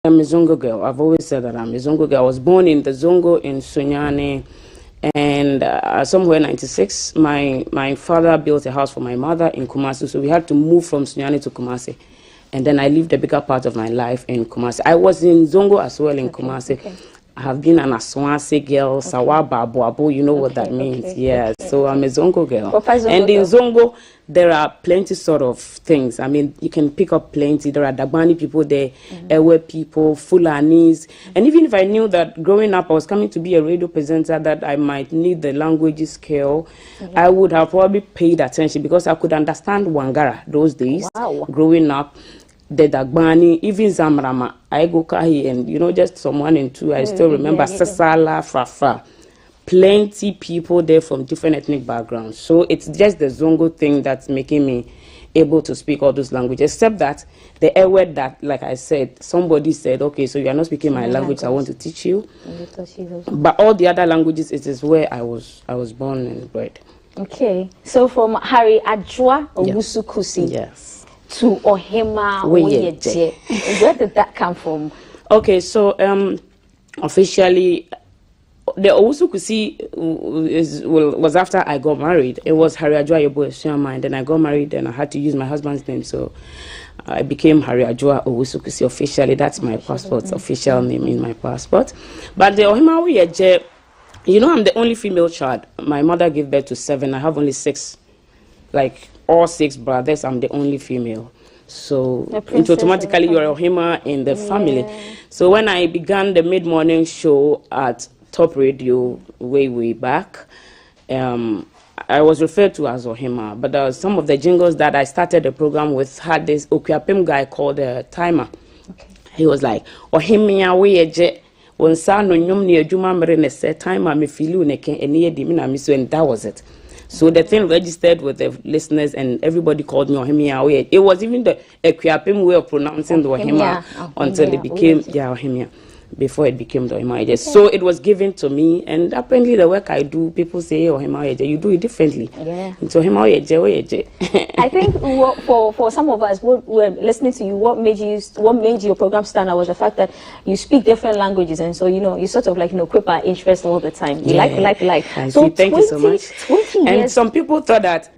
I'm a Zongo girl. I've always said that I'm a Zongo girl. I was born in the Zongo in Sunyani, and somewhere 96, my father built a house for my mother in Kumasi, so we had to move from Sunyani to Kumasi. And then I lived a bigger part of my life in Kumasi. I was in Zongo as well in Kumasi. Okay. I have been an Aswance girl, Sawaba, Boabo, you know what that means. Yeah, so I'm a Zongo girl. And in Zongo, there are plenty sort of things. I mean, you can pick up plenty. There are Dagbani people there, Ewe people, Fulanis. And even if I knew that growing up I was coming to be a radio presenter, that I might need the language skill, I would have probably paid attention because I could understand Wangara those days. Wow. Growing up. The Dagbani, even Zamrama, I go Kahi, and you know, just some 1 and 2. I still remember Sasala, Fafa. Plenty people there from different ethnic backgrounds. So it's just the Zongo thing that's making me able to speak all those languages. Except that the air word that, like I said, somebody said, okay, so you are not speaking my language, I want to teach you. But all the other languages, it is where I was born and bred. Okay, so from Harry Ajwa Owusu-Kusi. Yes. To Ohemaa Woyeje. Where did that come from? Okay, so officially, the Owusu-Kusi was after I got married. It was Harry Ajwa Owusu-Kusi, and then I got married, and I had to use my husband's name, so I became Harry Ajwa Owusu-Kusi officially. That's my passport, official name in my passport. But the Ohemaa Woyeje, you know, I'm the only female child. My mother gave birth to 7. I have only 6. Like all 6 brothers, I'm the only female. So it's automatically you're a Ohemaa in the family. So when I began the mid-morning show at Top Radio way back, I was referred to as Ohemaa. But some of the jingles that I started the program with had this Okuapem guy called Timer. Okay. He was like, Ohemaa Woyeje. When Sano Nyum ni Ejuma Mrene said, Timer me filu neke eniye di mina miso, and that was it. So the thing registered with the listeners, and everybody called me Ohemaa Woyeje. It was even the Okuapem way of pronouncing the Ohemaa until it became Ohemaa. Before it became the Ohemaa Woyeje. So it was given to me, and apparently the work I do, people say Ohemaa Woyeje, you do it differently. Yeah. It's Ohemaa Woyeje. I think for some of us who were listening to you, what made your program stand out was the fact that you speak different languages, and so you sort of like equip our interest all the time. You like. So thank you so much. 20 years. And some people thought that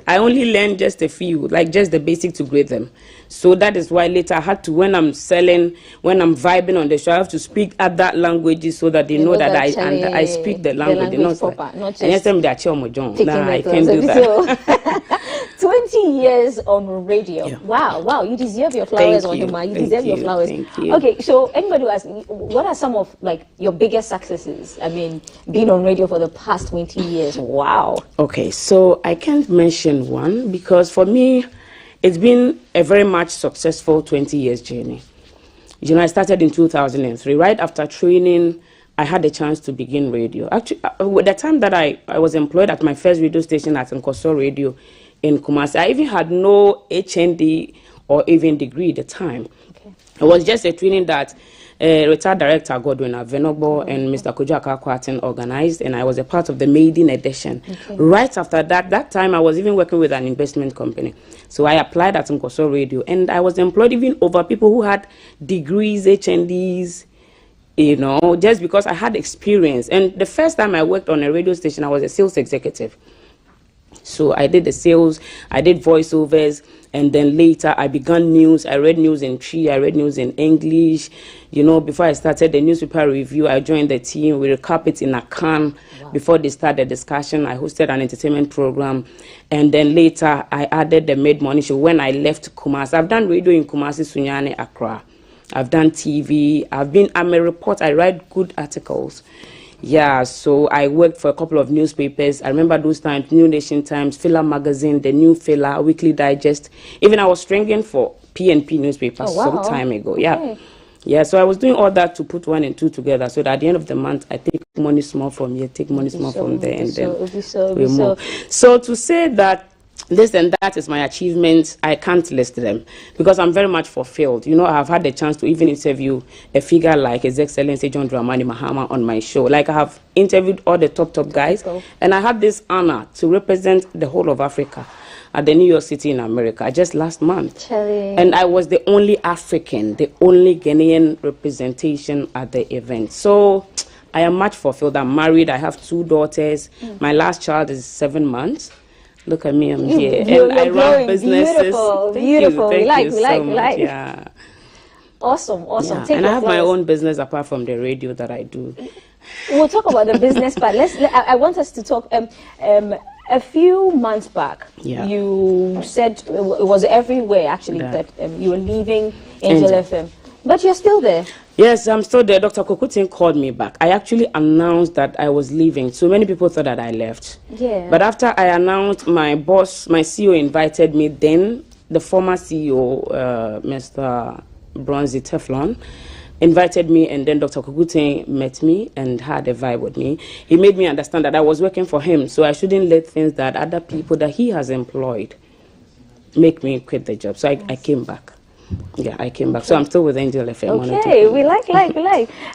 I only learned just a few, like just the basic to grade them. So that is why later I had to, when I'm selling, when I'm vibing on the show, I have to speak other languages so that they know that I speak the language. Not just I can't do that. 20 years on radio. Yeah. Wow. You deserve your flowers, Ohemaa. You deserve your flowers. Thank you. Okay, so anybody who asks, what are some of like your biggest successes? I mean, being on radio for the past 20 years. Wow. Okay, so I can't mention one because for me, it's been a very much successful 20 years journey. You know, I started in 2003. Right after training, I had the chance to begin radio. Actually, at the time that I was employed at my first radio station at Nkoso Radio in Kumasi, I even had no HND or even degree at the time. Okay. It was just a training that retired director Godwin Avenobo and Mr. Kojo Akakwatin organized, and I was a part of the maiden edition. Okay. Right after that time I was even working with an investment company. So I applied at Nkoso Radio, and I was employed even over people who had degrees, HNDs, just because I had experience. And the first time I worked on a radio station, I was a sales executive. So I did the sales, I did voiceovers, and then later I began news. I read news in Tree, I read news in English. Before I started the newspaper review, I joined the team. We recap it in a can. Wow. Before they started the discussion, I hosted an entertainment program. And then later, I added the mid-morning show when I left Kumasi. I've done radio in Kumasi, Sunyani, Accra. I've done TV. I'm a reporter. I write good articles. Yeah, so I worked for a couple of newspapers. I remember those times, New Nation Times, Fila Magazine, The New Fila, Weekly Digest. Even I was stringing for PNP newspapers some time ago. Yeah. Okay. Yeah, so I was doing all that to put 1 and 2 together so that at the end of the month, I take money small from here, take money small from there, and then we move. So to say that this and that is my achievements, I can't list them because I'm very much fulfilled. I've had the chance to even interview a figure like His Excellency John Dramani Mahama on my show. Like I have interviewed all the top guys, and I had this honor to represent the whole of Africa at the New York City in America just last month. Chilling. And I was the only African, the only Ghanaian representation at the event. So I am much fulfilled. I'm married. I have 2 daughters. My last child is 7 months. Look at me, I'm here. You're I run businesses. Beautiful, beautiful. Thank We you so much. like. Yeah. Awesome. Yeah. Take and I have my flowers. own business apart from the radio that I do. We'll talk about the business part. I want us to talk. A few months back, you said it was everywhere actually that you were leaving Angel FM, but you're still there. Yes, I'm still there. Dr. Kokutin called me back. I actually announced that I was leaving. So many people thought that I left. Yeah. But after I announced, my boss, my CEO invited me. Then the former CEO, Mr. Bronzy Teflon, invited me, and then Dr. Kokutin met me and had a vibe with me. He made me understand that I was working for him, so I shouldn't let things that other people that he has employed make me quit the job. So I came back. Yeah, I came back. So I'm still with Angel FM. Okay, we like.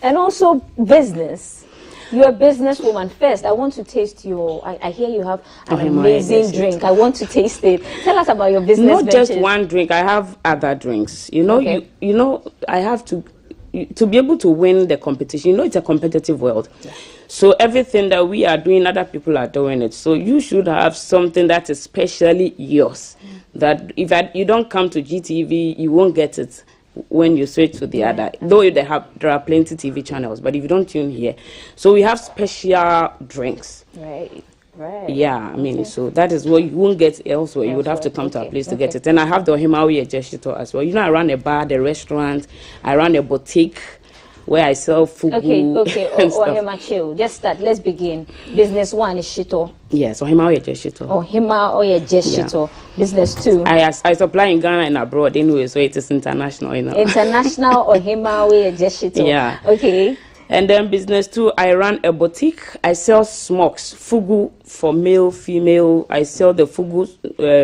And also business. You're a businesswoman. First, I want to taste your, I hear you have an amazing drink. I want to taste it. Tell us about your business Not ventures. just one drink. I have other drinks. You know, you know, I have to be able to win the competition. You know, it's a competitive world. Yeah. So everything that we are doing, other people are doing it. So you should have something that is specially yours. That if you don't come to GTV, you won't get it when you switch to the other. Though there are plenty TV channels, but if you don't tune here. So we have special drinks. Right. Yeah, I mean, so that is what you won't get elsewhere. You would have to come to our place to get it. And I have the Ohemaa Woyeje as well. You know, I run a bar, the restaurant. I run a boutique where I sell food. Okay. Ohemaa, chill. Just start. Let's begin. Business 1 is Shito. Yes, Ohemaa Woyeje. Ohemaa Woyeje. Business 2. I supply in Ghana and abroad anyway, so it is international, you know. International Ohemaa Woyeje. Yeah. Okay. And then business 2, I run a boutique. I sell smokes, fugu for male, female. I sell the fugu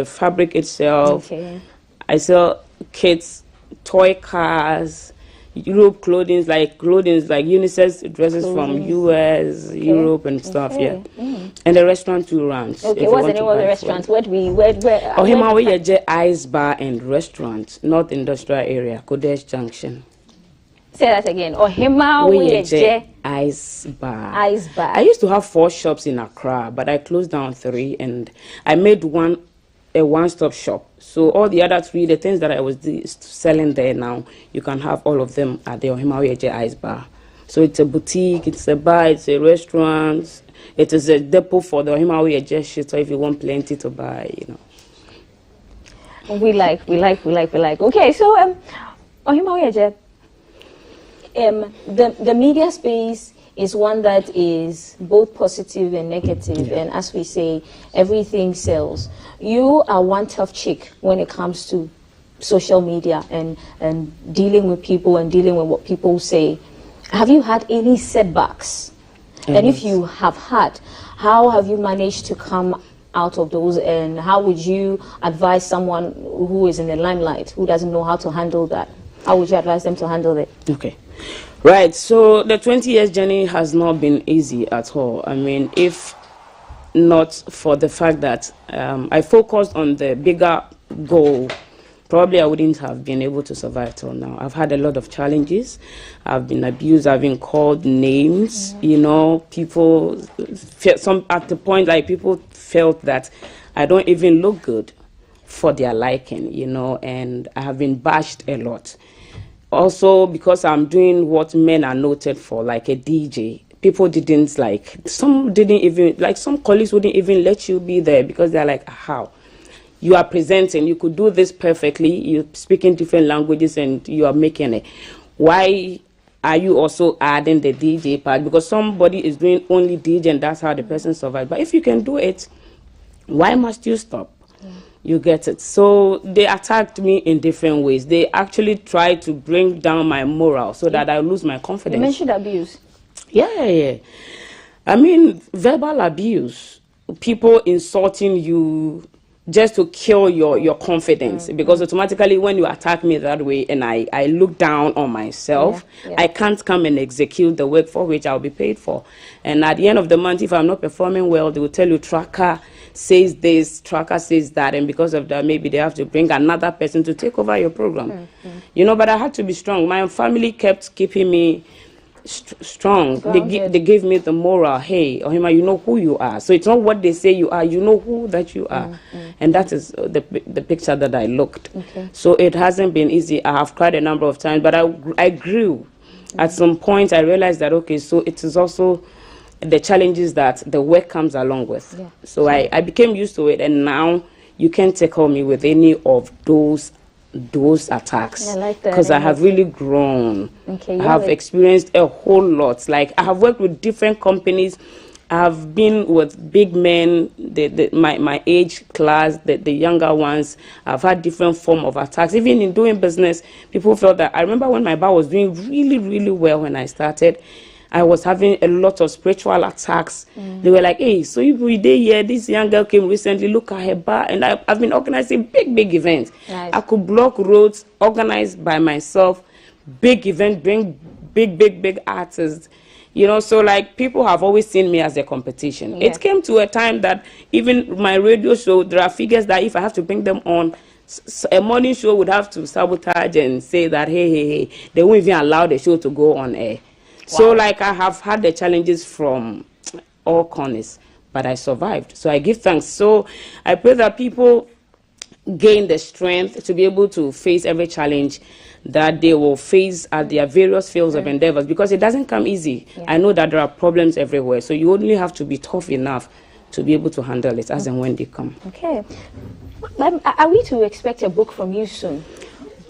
fabric itself. Okay. I sell kits, toy cars, Europe clothing like unisex dresses from US, Europe and stuff. Yeah. And the restaurant 2 runs. Okay, what's the name of the restaurant? Where Ohemaa Woyeje Ice Bar and Restaurant, North Industrial Area, Kodesh Junction. Say that again. Ohemaa Woyeje Ice Bar. Ice Bar. I used to have 4 shops in Accra, but I closed down 3, and I made a one-stop shop. So all the other 3, the things that I was selling there now, you can have all of them at the Ohemaa Woyeje Ice Bar. So it's a boutique, it's a bar, it's a restaurant, it is a depot for the Ohemaa Woyeje shit. So if you want plenty to buy, you know. We like. Okay, so Ohemaa Woyeje. The media space is one that is both positive and negative, and as we say, everything sells. You are one tough chick when it comes to social media and dealing with people and dealing with what people say. Have you had any setbacks? And if you have had, how have you managed to come out of those, and how would you advise someone who is in the limelight, who doesn't know how to handle that? How would you advise them to handle it? Okay. Right, so the 20 years journey has not been easy at all. I mean, if not for the fact that I focused on the bigger goal, probably I wouldn't have been able to survive till now. I've had a lot of challenges. I've been abused. I've been called names. You know, people, at the point, like, people felt that I don't even look good for their liking, you know, and I have been bashed a lot. Also, because I'm doing what men are noted for, like a DJ, people didn't some colleagues wouldn't even let you be there because they're like, how? You are presenting, you could do this perfectly, you're speaking different languages and you are making it. Why are you also adding the DJ part? Because somebody is doing only DJ and that's how the person survives. But if you can do it, why must you stop? You get it. So they attacked me in different ways. They actually tried to bring down my morale so that I lose my confidence. You mentioned abuse. Yeah. I mean, verbal abuse. People insulting you just to kill your confidence. Because automatically when you attack me that way and I look down on myself, I can't come and execute the work for which I'll be paid for. And at the end of the month, if I'm not performing well, they will tell you, tracker, says this, tracker says that, and because of that, maybe they have to bring another person to take over your program. You know, but I had to be strong. My family kept keeping me strong. They gave me the moral. Hey, Ohemaa, you know who you are. So it's not what they say you are. You know who that you are, and that is the picture that I looked. So it hasn't been easy. I have cried a number of times, but I grew. At some point, I realized that okay, so it is also the challenges that the work comes along with. So I became used to it, and now you can't tackle me with any of those attacks, because I have really grown. I have experienced a whole lot. Like, I have worked with different companies. I have been with big men, my age class, the younger ones. I've had different form of attacks. Even in doing business, people felt that. I remember when my bar was doing really, really well when I started, I was having a lot of spiritual attacks. They were like, hey, so if we did here, this young girl came recently, look at her bar. And I've been organizing big events. I could block roads, organize by myself, big events, bring big artists. You know, so like people have always seen me as a competition. It came to a time that even my radio show, there are figures that if I have to bring them on, a morning show would have to sabotage and say that, hey, they won't even allow the show to go on air. So, like, I have had the challenges from all corners, but I survived. So I give thanks. So I pray that people gain the strength to be able to face every challenge that they will face at their various fields of endeavors, because it doesn't come easy. I know that there are problems everywhere. So you only have to be tough enough to be able to handle it as and when they come. Okay. Are we to expect a book from you soon?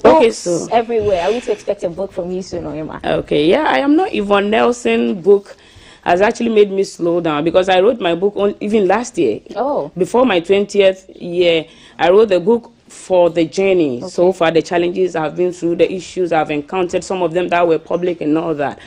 Okay, so everywhere. Are we to expect a book from you soon, Ohemaa? Okay, yeah, I am not. Yvonne Nelson book has actually made me slow down, because I wrote my book even last year. Before my 20th year, I wrote the book for the journey. So far, the challenges I've been through, the issues I've encountered, some of them that were public and all that.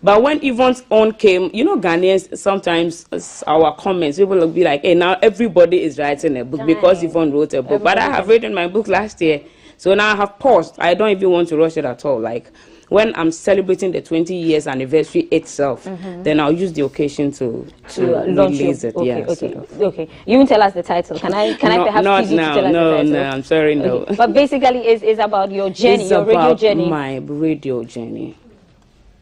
But when Yvonne's own came, you know, Ghanaians, sometimes our comments, people will be like, hey, now everybody is writing a book because Yvonne wrote a book. But I have written my book last year. So now I have paused. I don't even want to rush it at all. Like, when I'm celebrating the 20 years anniversary itself, then I'll use the occasion to release it. Okay. You won't tell us the title. Can I perhaps not tease you now. to tell us the title? No, I'm sorry, no. But basically, it's about your journey, it's your radio journey. My radio journey.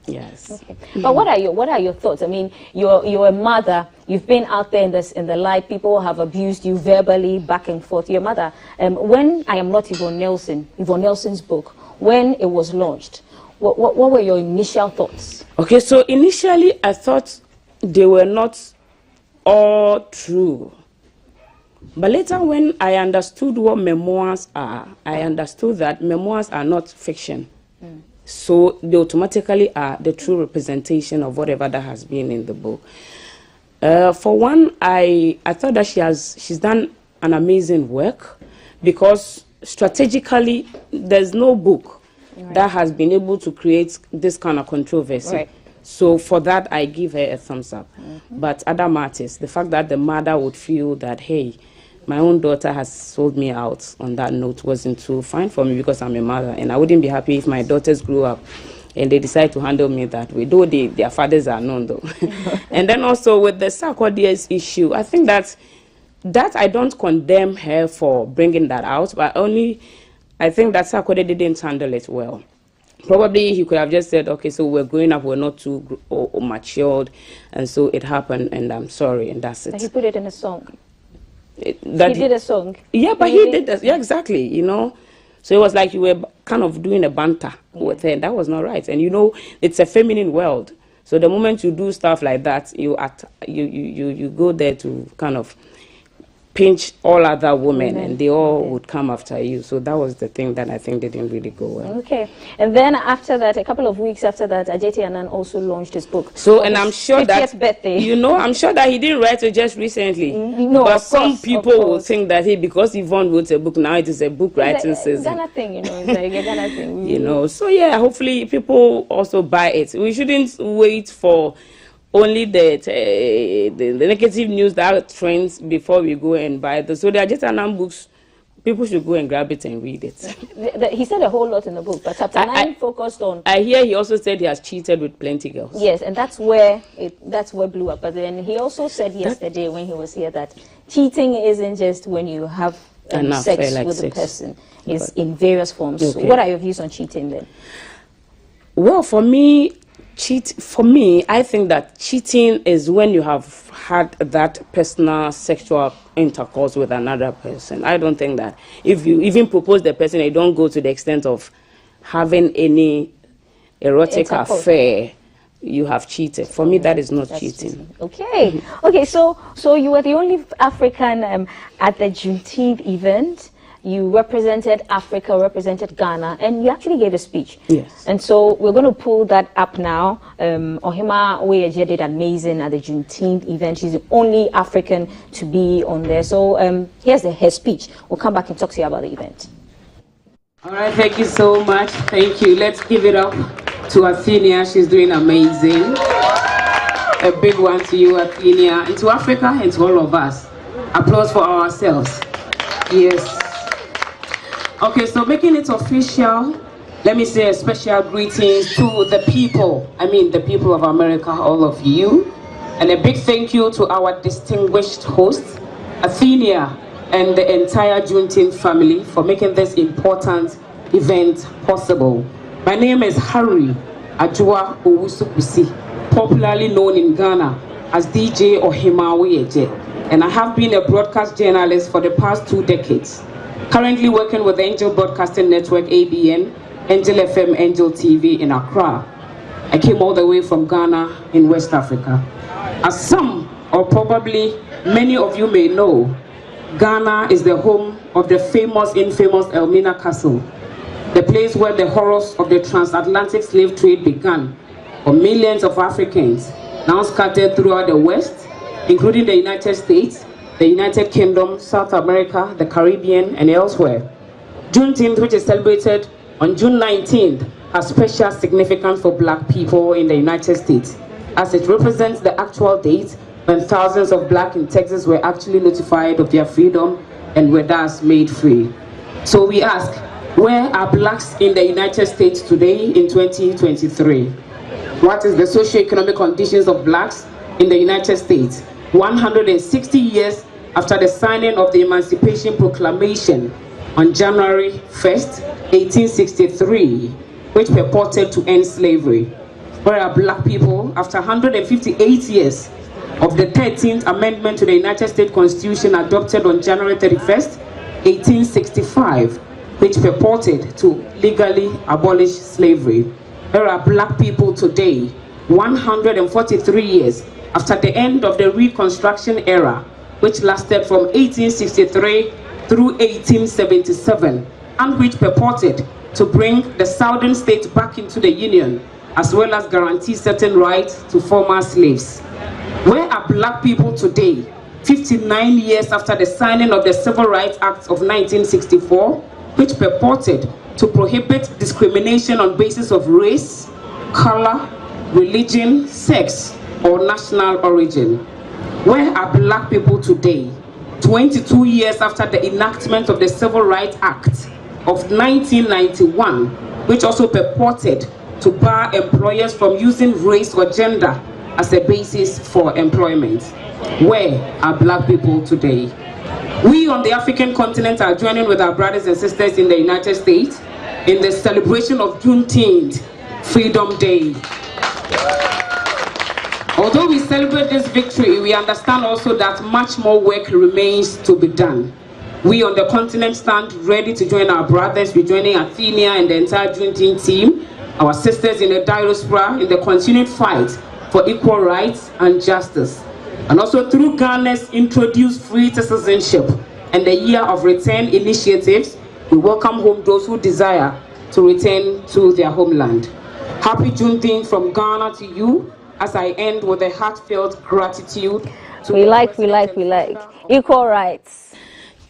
Yes. But what are your thoughts? I mean, you're a mother. You've been out there in the light. People have abused you verbally, back and forth. Your mother. When I Am Not Yvonne Nelson's book, when it was launched, what were your initial thoughts? Okay, so initially I thought they were not all true. But later, when I understood what memoirs are, I understood that memoirs are not fiction. So they automatically are the true representation of whatever that has been in the book. For one, I thought that she's done an amazing work, because strategically there's no book that has been able to create this kind of controversy. So for that, I give her a thumbs up. But other matters, the fact that the mother would feel that, hey, my own daughter has sold me out on that note wasn't too fine for me, because I'm a mother, and I wouldn't be happy if my daughters grew up and they decide to handle me that way, though their fathers are known, though. And then also with the Sarkodie's issue, I think that I don't condemn her for bringing that out, but I think that Sarkodie didn't handle it well. Probably he could have just said, okay, so we're growing up, we're not too matured, and so it happened, and I'm sorry, and that's it. But he put it in a song. He did a song. Yeah, but he did that. Yeah, exactly, you know. So it was like you were kind of doing a banter with her. That was not right. And, you know, it's a feminine world. So the moment you do stuff like that, you go there to kind of pinch all other women, and they all would come after you. So that was the thing that I think didn't really go well. Okay. And then after that, a couple of weeks after that, Ajeti Anan also launched his book. So, and I'm sure that, 50th birthday. you know, I'm sure that he didn't write it just recently. No, but some people will think that, hey, because Yvonne wrote a book, now it is a book writing season. Ghana thing, you know, it's like a Ghana thing. You know, so yeah, hopefully people also buy it. We shouldn't wait for only the negative news that trends before we go and buy it. So the Ajeti Anan books, People should go and grab it and read it. He said a whole lot in the book, but chapter 9 focused on... I hear he also said he has cheated with plenty girls. Yes, and that's where blew up. But then he also said yesterday when he was here that cheating isn't just when you have sex with a person. It's in various forms. Okay. So what are your views on cheating then? Well, for me, I think that cheating is when you have had that personal sexual intercourse with another person. I don't think that if you even propose the person, you don't go to the extent of having any erotic affair, you have cheated. For me, that is not cheating. Okay. Okay, so you were the only African at the Juneteenth event. You represented Africa, represented Ghana, and you actually gave a speech. Yes. And so we're going to pull that up now. Ohemaa Woyeje did amazing at the Juneteenth event. She's the only African to be on there. So here's her speech. We'll come back and talk to you about the event. All right, thank you so much. Thank you. Let's give it up to Athenia. She's doing amazing. A big one to you, Athenia, and to Africa and to all of us. Applause for ourselves. Yes. Okay, so making it official, let me say a special greetings to the people. I mean, the people of America, all of you. And a big thank you to our distinguished host, Athenia, and the entire Juneteenth family for making this important event possible. My name is Harry Ajua Owusu-Kwesi, popularly known in Ghana as DJ Ohemaa Woyeje, and I have been a broadcast journalist for the past 2 decades. Currently working with Angel Broadcasting Network, ABN, Angel FM, Angel TV in Accra. I came all the way from Ghana in West Africa. As some, or probably many of you may know, Ghana is the home of the infamous Elmina Castle, the place where the horrors of the transatlantic slave trade began for millions of Africans, now scattered throughout the West, including the United States, the United Kingdom, South America, the Caribbean, and elsewhere. Juneteenth, which is celebrated on June 19th, has special significance for Black people in the United States, as it represents the actual date when thousands of Black in Texas were actually notified of their freedom and were thus made free. So we ask, where are Blacks in the United States today in 2023? What is the socio-economic conditions of Blacks in the United States 160 years after the signing of the Emancipation Proclamation on January 1st, 1863, which purported to end slavery? Where are Black people after 158 years of the 13th Amendment to the United States Constitution adopted on January 31st, 1865, which purported to legally abolish slavery? Where are Black people today, 143 years after the end of the Reconstruction era, which lasted from 1863 through 1877, and which purported to bring the southern states back into the Union, as well as guarantee certain rights to former slaves? Where are Black people today, 59 years after the signing of the Civil Rights Act of 1964, which purported to prohibit discrimination on basis of race, color, religion, sex, or national origin? Where are Black people today, 22 years after the enactment of the Civil Rights Act of 1991, which also purported to bar employers from using race or gender as a basis for employment? Where are Black people today? We on the African continent are joining with our brothers and sisters in the United States in the celebration of Juneteenth, Freedom Day. Although we celebrate this victory, we understand also that much more work remains to be done. We on the continent stand ready to join our brothers, rejoining Athenia and the entire Juneteenth team, our sisters in the diaspora, in the continued fight for equal rights and justice. And also through Ghana's introduced free citizenship and the Year of Return initiatives, we welcome home those who desire to return to their homeland. Happy Juneteenth from Ghana to you, as I end with a heartfelt gratitude. We like. Equal rights.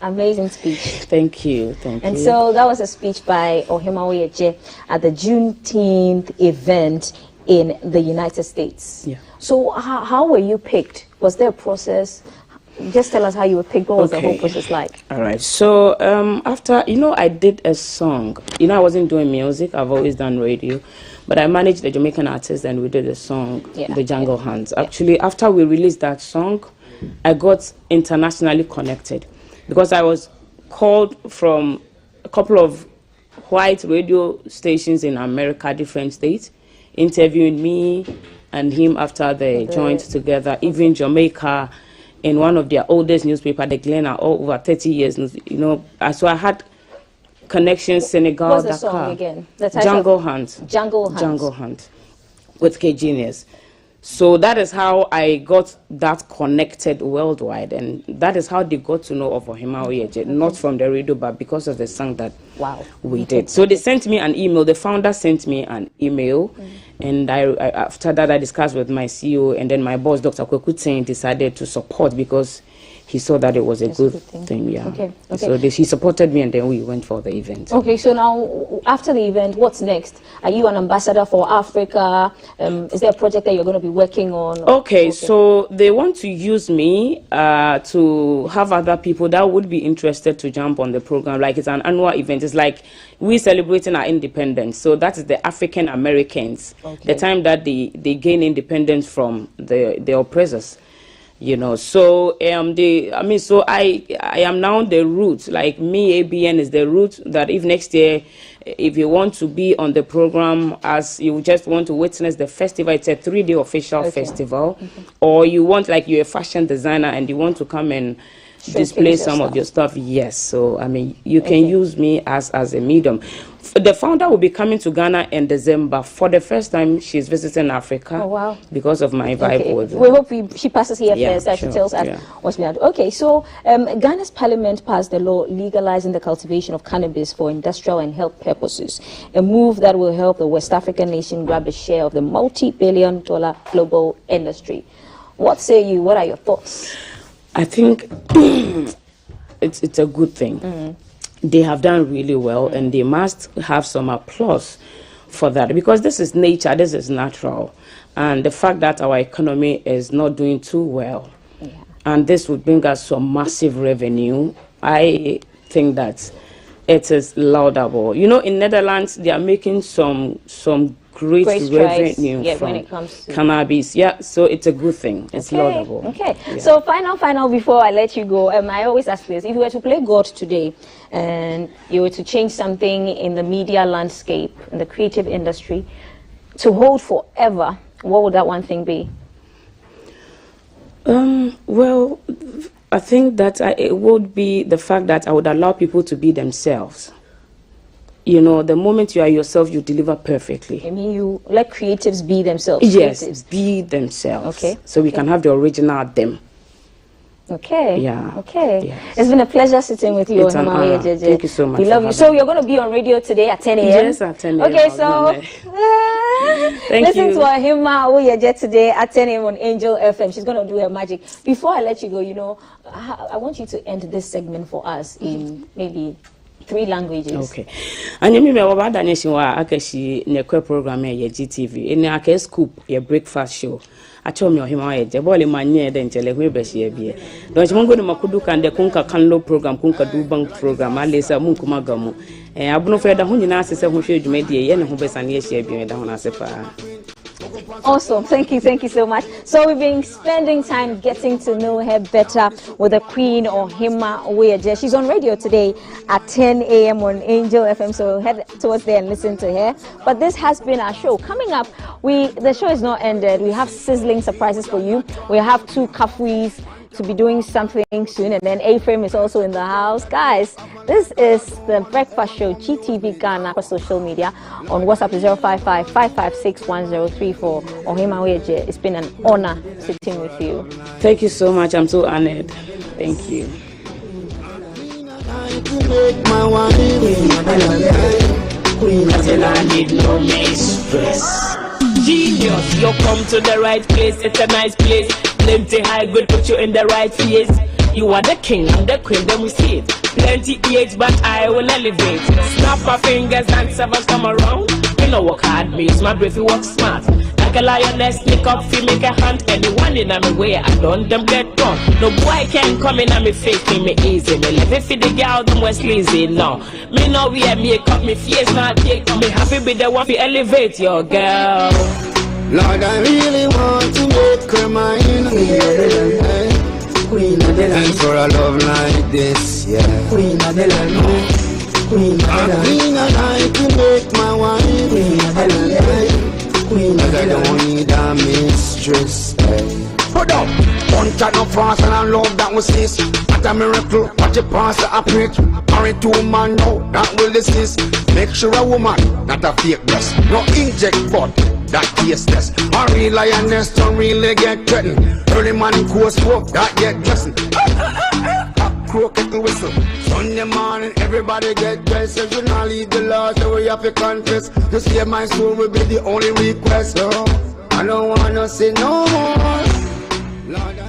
Amazing speech. Thank you. And so that was a speech by Ohemaa Woyeje at the Juneteenth event in the United States. Yeah. So how were you picked? Was there a process? Just tell us how you were picked. What was the whole process like? All right. So after, I did a song. I wasn't doing music. I've always done radio. But I managed the Jamaican artist and we did a song, The Jungle Hands. Actually, after we released that song, I got internationally connected because I was called from a couple of white radio stations in America, different states, interviewing me and him after they joined together, even Jamaica, in one of their oldest newspaper, the Glen, all over 30 years, so I had connections, Senegal, What's the Dakar. song again? Jungle Hunt. Jungle Hunt. Jungle Hunt with K Genius. So that is how I got that connected worldwide, and that is how they got to know of Ohemaa Woyeje, not from the radio, but because of the song that we did. So they sent me an email. The founder sent me an email, and I after that I discussed with my CEO, and then my boss, Dr. Kwekutseng, decided to support because he saw that it was a good thing. Yeah. Okay. So he supported me, and then we went for the event. Okay. So now, after the event, what's next? Are you an ambassador for Africa? Is there a project that you're going to be working on? Okay. So they want to use me to have other people that would be interested to jump on the program. Like, it's an annual event. It's like we celebrating our independence. So that is the African Americans. The time that they gain independence from the oppressors. So so I am now the root, like me, ABN is the root, that if next year, if you want to be on the program, as you just want to witness the festival, it's a 3-day official festival, or you want, like, you're a fashion designer and you want to come and display some of your stuff, yes. So you can use me as a medium. The founder will be coming to Ghana in December. For the first time, she's visiting Africa. Oh, wow. Because of my vibe with we hope she passes here first, as she tells us what's behind. Okay, so Ghana's parliament passed the law legalizing the cultivation of cannabis for industrial and health purposes, a move that will help the West African nation grab a share of the multi-billion-dollar global industry. What say you? What are your thoughts? I think it's a good thing. They have done really well, and they must have some applause for that, because this is nature, this is natural, and the fact that our economy is not doing too well, and this would bring us some massive revenue, I think that it is laudable. In Netherlands, they are making some great revenue from when it comes to cannabis. So it's a good thing. It's laudable. Okay. So final before I let you go, I always ask this: if you were to play God today and you were to change something in the media landscape, in the creative industry, to hold forever, what would that one thing be? Well, I think that it would be the fact that I would allow people to be themselves. The moment you are yourself, you deliver perfectly. You let creatives be themselves. Yes, be themselves. Okay. So we can have the original them. Okay. Yeah. Okay. Yeah. It's been a pleasure sitting with you, Ohemaa Woyeje. Thank you so much. We love you. So you're going to be on radio today at 10 a.m.? Yes, at 10 a.m. Okay, so listen to Ohemaa Woyeje today at 10 a.m. on Angel FM. She's going to do her magic. Before I let you go, I want you to end this segment for us in maybe 3 languages. Okay. And you remember about that nation where Akashi Nekwe program here GTV. In a scoop your breakfast show. I told me Ohemaa Woyeje boy manye den tele we be she be. Don't you go to makudu kan de kunka kanlo program kunka du bank program alesa mun kuma gamu. Abuno fe da hu nyina asese hu hwe dwuma die ye ne hu be sane ye she bi da hu na sepa. Awesome. Thank you so much. So we've been spending time getting to know her better with the Queen, Ohemaa Woyeje. She's on radio today at 10 a.m. on Angel FM, so head towards there and listen to her. But this has been our show. Coming up, the show is not ended. We have sizzling surprises for you. We have 2 kafwis to be doing something soon, and then A-Frame is also in the house. Guys, this is the Breakfast Show, GTV Ghana, for social media. On WhatsApp is 055-556-1034. Ohemaa Woyeje, it's been an honor sitting with you. Thank you so much. I'm so honored. Thank you. I need no mistress. Genius, you come to the right place. It's a nice place. Plenty high good, put you in the right place. You are the king, I'm the queen, then we see it. Plenty age, but I will elevate. Snap our fingers and servers come around. You know work hard, means my breath, you work smart. Like a lioness, sneak up, feel make a hunt. Anyone in my way, I don't them get done. No boy can come in and me fake me easy. Me live it for the girl, them was sleazy. No, me know we have me cut me face, not take me happy be the one to elevate your girl. Lord, I really want to make her mine. Queen of the land. And for a love like this, yeah. Queen of the land. Queen of the land. A queen I like to make my wife. Queen of the land. Queen of the land. I don't need a mistress. Put up. One chat no fast and I love that was this. What a miracle. What you pass I preach. Married to a man now, that will desist. Make sure a woman, not a fake breast. No inject but that tasteless. A real lioness don't really get threatened. Early morning course work, that get dressing. Crooked and whistle. Sunday morning, everybody get dressed. If you not leave the law, so we have to confess. To save my soul will be the only request. So I don't wanna say no more. Lord,